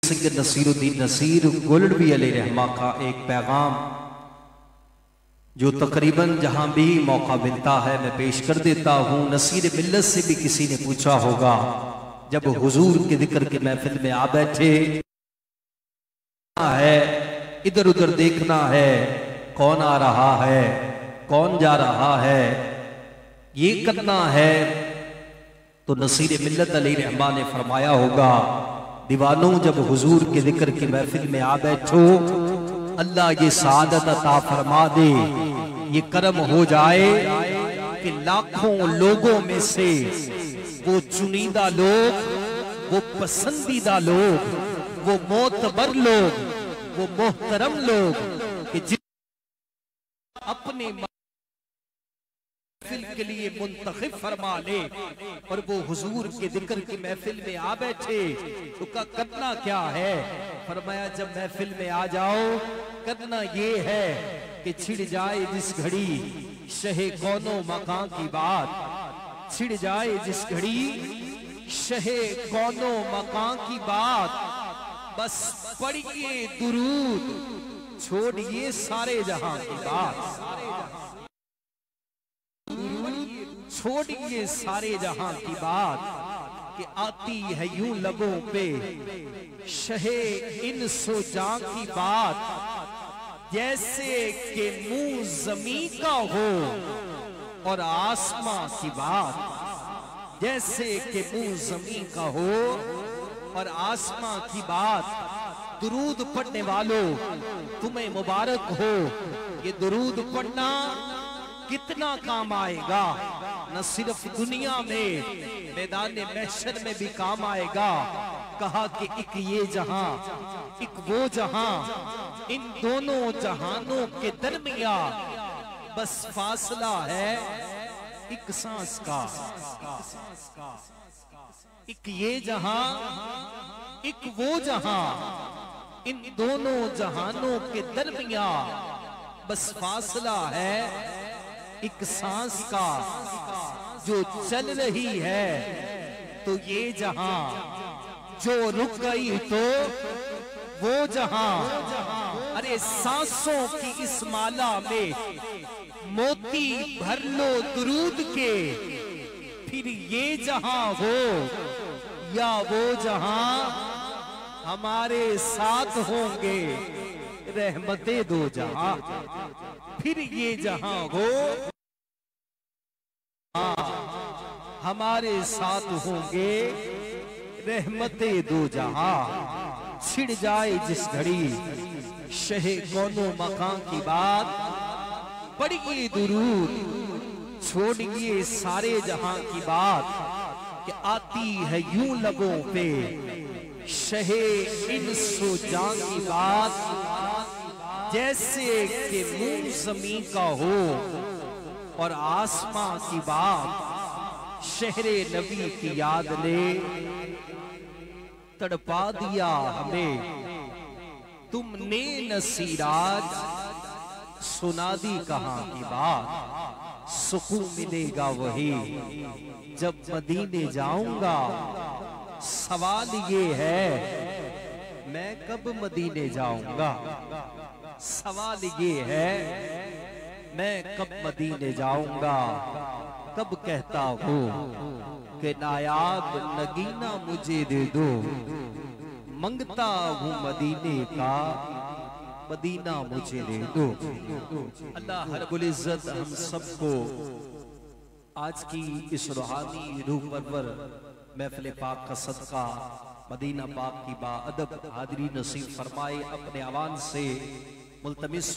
सैयद नसीरुद्दीन नसीर गोल्डवी अलैहिर्रहमा का एक पैगाम जो तकरीबन जहां भी मौका मिलता है मैं पेश कर देता हूँ। नसीर मिल्लत से भी किसी ने पूछा होगा, जब हुजूर के जिक्र के महफिल में आ बैठे है, इधर उधर देखना है, कौन आ रहा है कौन जा रहा है, ये करना है, तो नसीर मिल्लत अलैहिर्रहमा ने फरमाया होगा, दीवानों जब हुजूर के जिक्र की महफिल में आ बैठो, अल्लाह ये सादत अता फरमा दे, ये करम हो जाए कि लाखों लोगों में से वो चुनिंदा लोग, वो पसंदीदा लोग, वो मोतबर लोग, वो मोहतरम लोग कि जिन अपने महफिल के लिए मुंतखब फरमा ले और वो हुजूर के जिक्र की महफिल में आ बैठे, तो करना क्या है? फरमाया जब महफिल में आ जाओ, करना ये है कि छिड़ जाए जिस घड़ी शहे कौनो मकान की बात, छिड़ जाए जिस घड़ी शहे कौनो मकान की बात, बस पढ़िए दुरूद, छोड़िए सारे जहां की बात, छोड़िए सारे जहां की बात, कि आती है यूं लबों पे शहे इन सो जां की बात, जैसे कि मुंह जमी का हो और आसमां की बात, जैसे कि मुंह जमी का हो और आसमां की बात। दुरूद पढ़ने वालों तुम्हें मुबारक हो, ये दुरूद पढ़ना कितना काम आएगा, न सिर्फ दुनिया में मैदान महशर में भी काम आएगा। कहा कि एक ये जहां एक वो जहां, इन दोनों जहानों के दरमियान बस फासला है एक सांस का, एक ये जहां एक वो जहां, इन दोनों जहानों के दरमियान बस फासला है एक सांस का, जो चल रही है तो ये जहां, जो रुक गई तो वो जहां। अरे सांसों की इस माला में मोती भर लो दुरूद के, फिर ये जहां हो या वो जहां, हमारे साथ होंगे रहमते दो जहां, फिर ये जहां हो हमारे साथ होंगे रहमते दो जहां। छिड़ जाए जिस घड़ी शहे कौनो मकान की बात, पढ़िए दुरूद, छोड़िए सारे जहां की बात, कि आती है यूं लबों पे शहे इन सो जां की बात, जैसे कि मुंह जमी का हो और आसमां की बात। शहरे नबी की याद ने तड़पा दिया हमें, तुमने नसीराज सुना दी कहां की बात। सुकून मिलेगा वही जब मदीने जाऊंगा, सवाल ये है मैं कब मदीने जाऊंगा, सवाल ये है मैं कब मदीने जाऊंगा। कब कहता हूँ कि नायाब नगीना मुझे दे दो, मंगता हूँ मदीने का मदीना मुझे दे दो। अल्लाह रब्बुल इज्जत हम सबको आज की इस रूहानी रूह परवर महफिल पाक का सदका मदीना पाक की बाअदब हाज़िरी नसीब फरमाए। अपने आवाज़ से मुल्तमिस